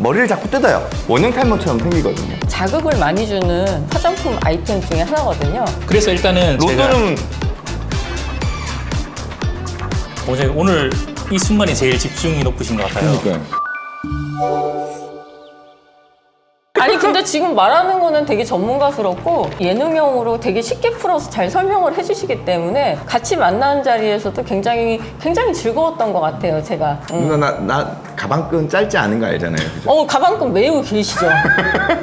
머리를 자꾸 뜯어요. 원형 탈모처럼 생기거든요. 자극을 많이 주는 화장품 아이템 중에 하나거든요. 그래서 일단은 제가 로또는 오늘 이 순간에 제일 집중이 높으신 것 같아요. 아니 근데 지금 말하는 거는 되게 전문가스럽고 예능형으로 되게 쉽게 풀어서 잘 설명을 해주시기 때문에 같이 만나는 자리에서도 굉장히 즐거웠던 것 같아요, 제가. 누나 나 가방끈 짧지 않은 거 알잖아요, 그죠? 가방끈 매우 기시죠.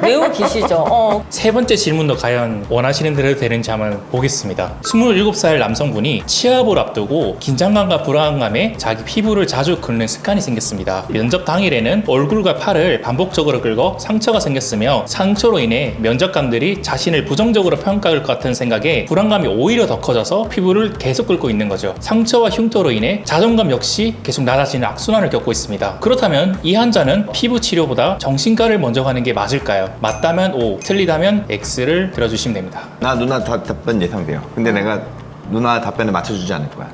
매우 기시죠. 세 번째 질문도 과연 원하시는 대로 되는지 한번 보겠습니다. 27살 남성분이 취업을 앞두고 긴장감과 불안감에 자기 피부를 자주 긁는 습관이 생겼습니다. 면접 당일에는 얼굴과 팔을 반복적으로 긁어 상처가 생겼으며 상처로 인해 면접관들이 자신을 부정적으로 평가할 것 같은 생각에 불안감이 오히려 더 커져서 피부를 계속 긁고 있는 거죠. 상처와 흉터로 인해 자존감 역시 계속 낮아지는 악순환을 겪고 있습니다. 그렇다면 이 환자는 피부 치료보다 정신과를 먼저 가는 게 맞을까요? 맞다면 O, 틀리다면 X를 들어주시면 됩니다. 나 누나 답변 예상돼요. 근데 내가 누나 답변을 맞춰주지 않을 거야.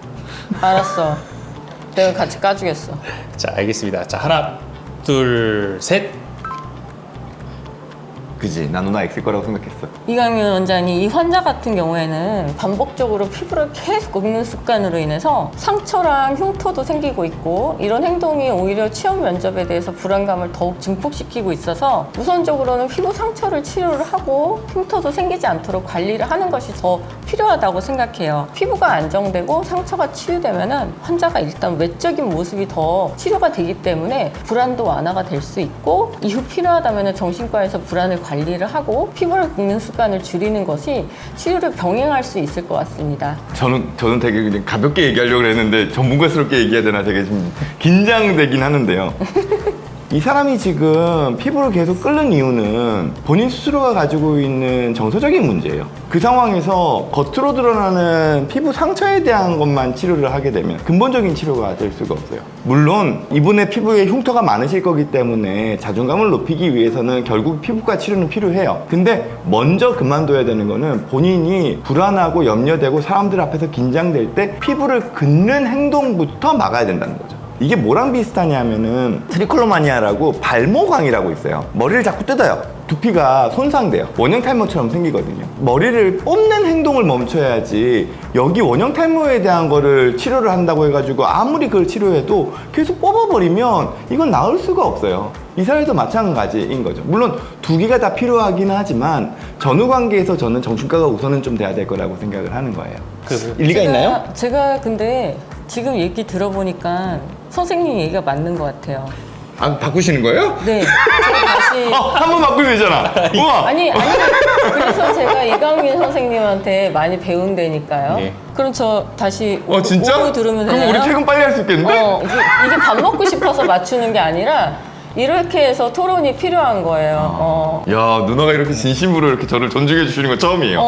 알았어. 내가 같이 까주겠어. 자, 알겠습니다. 자, 하나, 둘, 셋. 그지? 나 누나 X일 거라고 생각했어. 이강민 원장이 이 환자 같은 경우에는 반복적으로 피부를 계속 긁는 습관으로 인해서 상처랑 흉터도 생기고 있고 이런 행동이 오히려 취업 면접에 대해서 불안감을 더욱 증폭시키고 있어서 우선적으로는 피부 상처를 치료를 하고 흉터도 생기지 않도록 관리를 하는 것이 더 필요하다고 생각해요. 피부가 안정되고 상처가 치유되면은 환자가 일단 외적인 모습이 더 치료가 되기 때문에 불안도 완화가 될 수 있고 이후 필요하다면 정신과에서 불안을 관리를 하고 피부를 긁는 습관을 줄이는 것이 치료를 병행할 수 있을 것 같습니다. 저는 되게 그냥 가볍게 얘기하려고 했는데 전문가스럽게 얘기해야 되나 되게 좀 긴장되긴 하는데요. 이 사람이 지금 피부를 계속 끓는 이유는 본인 스스로가 가지고 있는 정서적인 문제예요. 그 상황에서 겉으로 드러나는 피부 상처에 대한 것만 치료를 하게 되면 근본적인 치료가 될 수가 없어요. 물론 이분의 피부에 흉터가 많으실 거기 때문에 자존감을 높이기 위해서는 결국 피부과 치료는 필요해요. 근데 먼저 그만둬야 되는 거는 본인이 불안하고 염려되고 사람들 앞에서 긴장될 때 피부를 긁는 행동부터 막아야 된다는 거죠. 이게 뭐랑 비슷하냐면은 트리콜로마니아라고 발모광이라고 있어요. 머리를 자꾸 뜯어요. 두피가 손상돼요. 원형 탈모처럼 생기거든요. 머리를 뽑는 행동을 멈춰야지 여기 원형 탈모에 대한 거를 치료를 한다고 해가지고 아무리 그걸 치료해도 계속 뽑아버리면 이건 나을 수가 없어요. 이 사례도 마찬가지인 거죠. 물론 두 개가 다 필요하긴 하지만 전후 관계에서 저는 정신과가 우선은 좀 돼야 될 거라고 생각을 하는 거예요. 일리가 있나요? 제가 근데 지금 얘기 들어보니까 선생님 얘기가 맞는 것 같아요. 아, 바꾸시는 거예요? 네. 제가 다시 한 번 바꾸면 되잖아. 우와. 아니 그래서 제가 이강민 선생님한테 많이 배운다니까요. 네. 그럼 저 다시 진짜? 오후 들으면 되나요? 그럼 우리 퇴근 빨리 할 수 있겠는데? 이게 밥 먹고 싶어서 맞추는 게 아니라 이렇게 해서 토론이 필요한 거예요. 야, 누나가 이렇게 진심으로 이렇게 저를 존중해 주시는 건 처음이에요.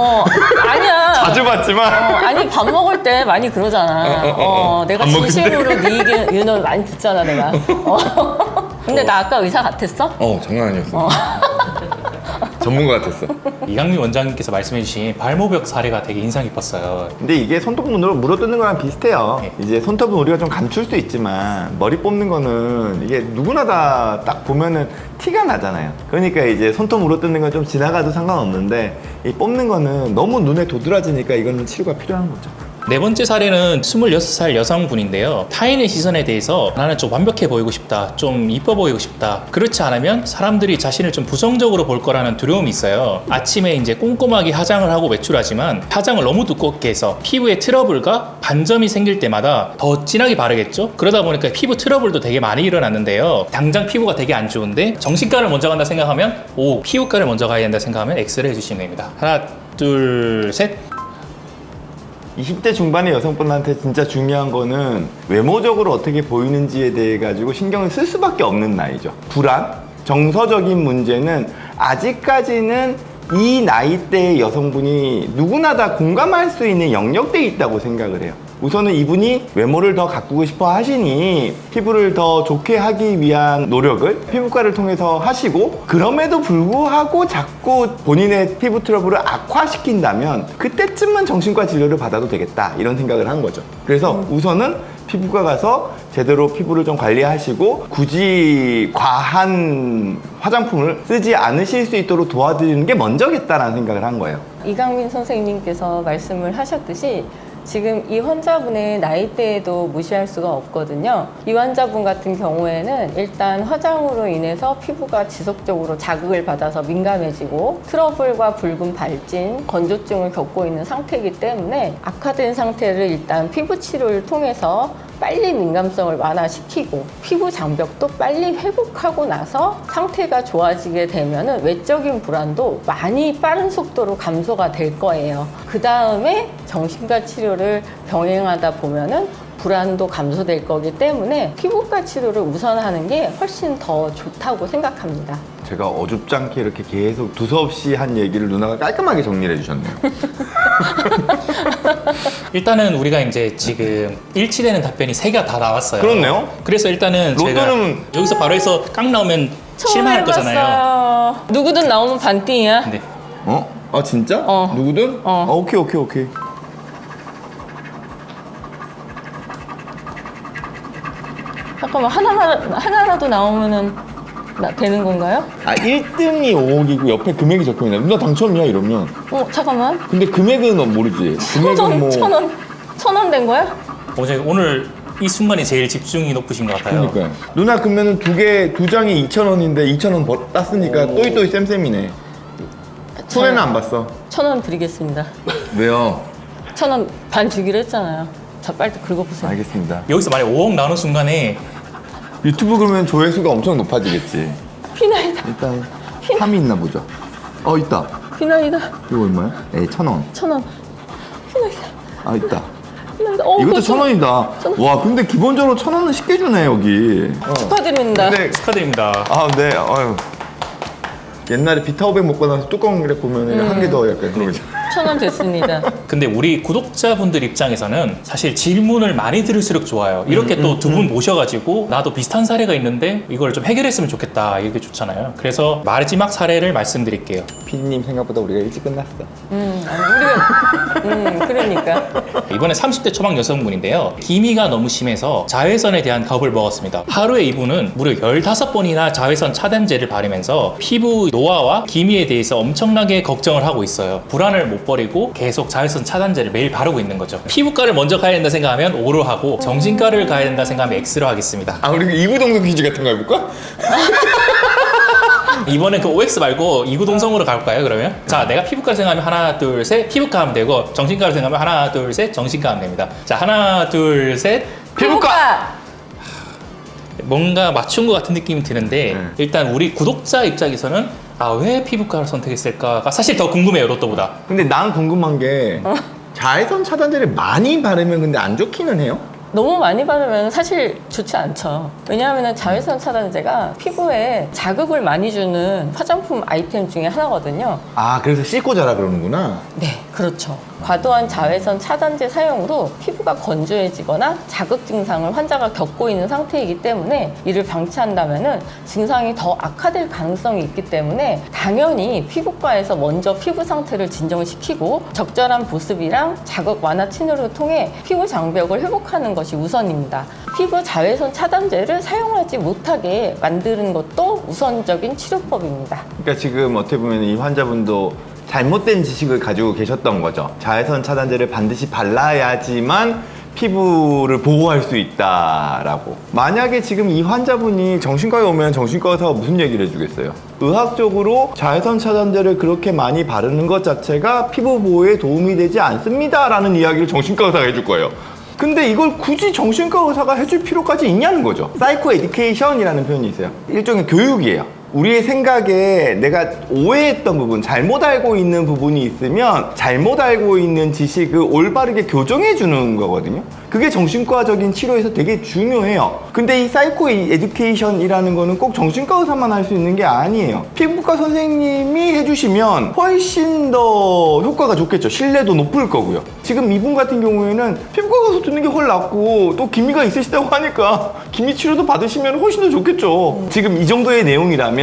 아니야. 자주 봤지만. 아니 밥 먹을 때 많이 그러잖아. 내가 밥 먹을 때. 진심으로 네 의견을 많이 듣잖아 내가. 근데 나 아까 의사 같았어? 장난 아니었어. 전문가 같았어. 이강민 원장님께서 말씀해주신 발모벽 사례가 되게 인상 깊었어요. 근데 이게 손톱으로 물어뜯는 거랑 비슷해요. 네. 이제 손톱은 우리가 좀 감출 수 있지만 머리 뽑는 거는 이게 누구나 다 딱 보면은 티가 나잖아요. 그러니까 이제 손톱 물어뜯는 건 좀 지나가도 상관없는데 이 뽑는 거는 너무 눈에 도드라지니까 이거는 치료가 필요한 거죠. 네 번째 사례는 26살 여성분인데요. 타인의 시선에 대해서 나는 좀 완벽해 보이고 싶다, 좀 이뻐 보이고 싶다. 그렇지 않으면 사람들이 자신을 좀 부정적으로 볼 거라는 두려움이 있어요. 아침에 이제 꼼꼼하게 화장을 하고 외출하지만 화장을 너무 두껍게 해서 피부에 트러블과 반점이 생길 때마다 더 진하게 바르겠죠? 그러다 보니까 피부 트러블도 되게 많이 일어났는데요. 당장 피부가 되게 안 좋은데 정신과를 먼저 간다 생각하면 O, 피부과를 먼저 가야 된다 생각하면 X를 해주시면 됩니다. 하나, 둘, 셋. 20대 중반의 여성분한테 진짜 중요한 거는 외모적으로 어떻게 보이는지에 대해 가지고 신경을 쓸 수밖에 없는 나이죠. 불안, 정서적인 문제는 아직까지는 이 나이대의 여성분이 누구나 다 공감할 수 있는 영역대에 있다고 생각을 해요. 우선은 이분이 외모를 더 가꾸고 싶어 하시니 피부를 더 좋게 하기 위한 노력을 피부과를 통해서 하시고, 그럼에도 불구하고 자꾸 본인의 피부 트러블을 악화시킨다면 그때쯤은 정신과 진료를 받아도 되겠다, 이런 생각을 한 거죠. 그래서 우선은 피부과 가서 제대로 피부를 좀 관리하시고 굳이 과한 화장품을 쓰지 않으실 수 있도록 도와드리는 게 먼저겠다라는 생각을 한 거예요. 이강민 선생님께서 말씀을 하셨듯이 지금 이 환자분의 나이대에도 무시할 수가 없거든요. 이 환자분 같은 경우에는 일단 화장으로 인해서 피부가 지속적으로 자극을 받아서 민감해지고 트러블과 붉은 발진, 건조증을 겪고 있는 상태이기 때문에 악화된 상태를 일단 피부 치료를 통해서 빨리 민감성을 완화시키고 피부 장벽도 빨리 회복하고 나서 상태가 좋아지게 되면은 외적인 불안도 많이 빠른 속도로 감소가 될 거예요. 그 다음에 정신과 치료를 병행하다 보면은 불안도 감소될 거기 때문에 피부과 치료를 우선하는 게 훨씬 더 좋다고 생각합니다. 제가 어줍지 않게 이렇게 계속 두서없이 한 얘기를 누나가 깔끔하게 정리를 해주셨네요. 일단은 우리가 이제 지금 일치되는 답변이 3개가 다 나왔어요. 그렇네요. 그래서 일단은 제가 로또는- 여기서 바로 해서 깡 나오면 처음 실망할 거잖아요. 해봤어요. 누구든 나오면 반띵이야. 네. 어? 아 진짜? 어. 누구든? 어. 아, 오케이. 잠깐만 하나라도 나오면은 되는 건가요? 아 1등이 5억이고 옆에 금액이 적혀있네. 누나 당첨이야 이러면. 잠깐만. 근데 금액은 모르지. 금액은 뭐. 천 원 된 거야? 오늘 이 순간이 제일 집중이 높으신 것 같아요. 그러니까요. 누나 그러면은 두 장이 2,000원인데 2,000원 땄으니까 또이또이 쌤쌤이네. 손해는 안 봤어. 1,000원 드리겠습니다. 왜요? 1,000원 반 주기로 했잖아요. 자, 빨리 긁어보세요. 알겠습니다. 여기서 만약 5억 나오는 순간에 유튜브 그러면 조회수가 엄청 높아지겠지. 피나이다. 일단 3이 있나 보자. 있다. 피나이다. 이거 얼마야? 1,000원. 1,000원. 피나이다. 아 있다. 피나이다. 이것도 1,000원이다. 와 근데 기본적으로 1,000원은 쉽게 주네 여기. 축하드립니다. 근데 축하드립니다. 네. 아유. 옛날에 비타오백 먹고 나서 뚜껑 이렇게 보면 한 개 더 약간 그런 거죠. 1,000원 됐습니다. 근데 우리 구독자분들 입장에서는 사실 질문을 많이 들을수록 좋아요. 이렇게 또 두 분 모셔가지고 나도 비슷한 사례가 있는데 이걸 좀 해결했으면 좋겠다 이렇게 좋잖아요. 그래서 마지막 사례를 말씀드릴게요. 피디님 생각보다 우리가 일찍 끝났어. 우리가 그러니까. 이번에 30대 초반 여성분인데요. 기미가 너무 심해서 자외선에 대한 겁을 먹었습니다. 하루에 이분은 무려 15번이나 자외선 차단제를 바르면서 피부 노화와 기미에 대해서 엄청나게 걱정을 하고 있어요. 불안을 못 버리고 계속 자외선 차단제를 매일 바르고 있는 거죠. 피부과를 먼저 가야 된다 생각하면 O로 하고 정신과를 가야 된다 생각하면 X로 하겠습니다. 우리 이구동성 퀴즈 같은 거 해볼까? 이번엔 그 OX 말고 이구동성으로 갈까요 그러면? 자, 내가 피부과를 생각하면 하나 둘 셋 피부과 하면 되고 정신과를 생각하면 하나 둘 셋 정신과 하면 됩니다. 자, 하나 둘 셋 피부과. 뭔가 맞춘 것 같은 느낌이 드는데 일단 우리 구독자 입장에서는 왜 피부과를 선택했을까가 사실 더 궁금해요 로또보다. 근데 난 궁금한 게 자외선 차단제를 많이 바르면 근데 안 좋기는 해요? 너무 많이 바르면 사실 좋지 않죠. 왜냐하면 자외선 차단제가 피부에 자극을 많이 주는 화장품 아이템 중에 하나거든요. 그래서 씻고 자라 그러는구나. 네, 그렇죠. 과도한 자외선 차단제 사용으로 피부가 건조해지거나 자극 증상을 환자가 겪고 있는 상태이기 때문에 이를 방치한다면 증상이 더 악화될 가능성이 있기 때문에 당연히 피부과에서 먼저 피부 상태를 진정시키고 적절한 보습이랑 자극 완화 치료를 통해 피부 장벽을 회복하는 것이 우선입니다. 피부 자외선 차단제를 사용하지 못하게 만드는 것도 우선적인 치료법입니다. 그러니까 지금 어떻게 보면 이 환자분도 잘못된 지식을 가지고 계셨던 거죠. 자외선 차단제를 반드시 발라야지만 피부를 보호할 수 있다라고. 만약에 지금 이 환자분이 정신과에 오면 정신과 의사가 무슨 얘기를 해주겠어요? 의학적으로 자외선 차단제를 그렇게 많이 바르는 것 자체가 피부 보호에 도움이 되지 않습니다라는 이야기를 정신과 의사가 해줄 거예요. 근데 이걸 굳이 정신과 의사가 해줄 필요까지 있냐는 거죠. 사이코 에듀케이션이라는 표현이 있어요. 일종의 교육이에요. 우리의 생각에 내가 오해했던 부분, 잘못 알고 있는 부분이 있으면 잘못 알고 있는 지식을 올바르게 교정해 주는 거거든요. 그게 정신과적인 치료에서 되게 중요해요. 근데 이 사이코 에듀케이션이라는 거는 꼭 정신과 의사만 할 수 있는 게 아니에요. 피부과 선생님이 해주시면 훨씬 더 효과가 좋겠죠. 신뢰도 높을 거고요. 지금 이분 같은 경우에는 피부과 가서 듣는 게 훨 낫고 또 기미가 있으시다고 하니까 기미 치료도 받으시면 훨씬 더 좋겠죠. 지금 이 정도의 내용이라면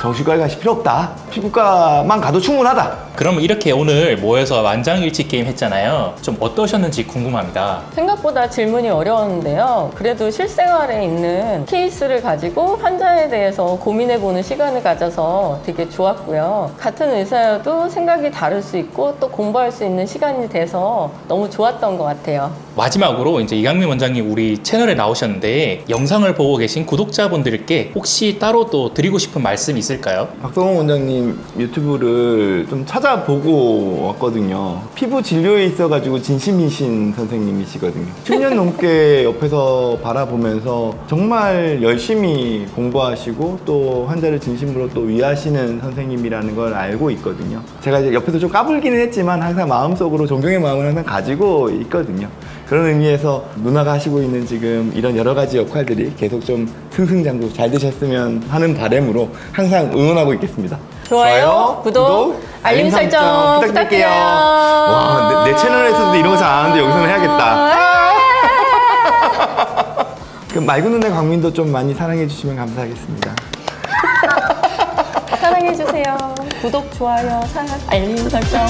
정신과에 가실 필요 없다. 피부과만 가도 충분하다. 그럼 이렇게 오늘 모여서 만장일치 게임 했잖아요. 좀 어떠셨는지 궁금합니다. 생각보다 질문이 어려웠는데요. 그래도 실생활에 있는 케이스를 가지고 환자에 대해서 고민해보는 시간을 가져서 되게 좋았고요. 같은 의사여도 생각이 다를 수 있고 또 공부할 수 있는 시간이 돼서 너무 좋았던 것 같아요. 마지막으로 이제 이강민 원장님 우리 채널에 나오셨는데 영상을 보고 계신 구독자분들께 혹시 따로 또 드리고 싶은 말씀 있을까요? 박성호 원장님 유튜브를 좀 찾아보고 왔거든요. 피부 진료에 있어가지고 진심이신 선생님이시거든요. 10년 넘게 옆에서 바라보면서 정말 열심히 공부하시고 또 환자를 진심으로 또 위하시는 선생님이라는 걸 알고 있거든요. 제가 이제 옆에서 좀 까불기는 했지만 항상 마음속으로 존경의 마음을 항상 가지고 있거든요. 그런 의미에서 누나가 하시고 있는 지금 이런 여러 가지 역할들이 계속 좀 승승장구 잘 되셨으면 하는 바람으로 항상 응원하고 있겠습니다. 좋아요, 구독, 알림 설정 부탁드릴게요. 와, 내 채널에서도 이런 거 잘 안 하는데 여기서는 해야겠다. 그럼 맑은 눈의 광민도 좀 많이 사랑해 주시면 감사하겠습니다. 사랑해주세요. 구독, 좋아요, 알림 설정.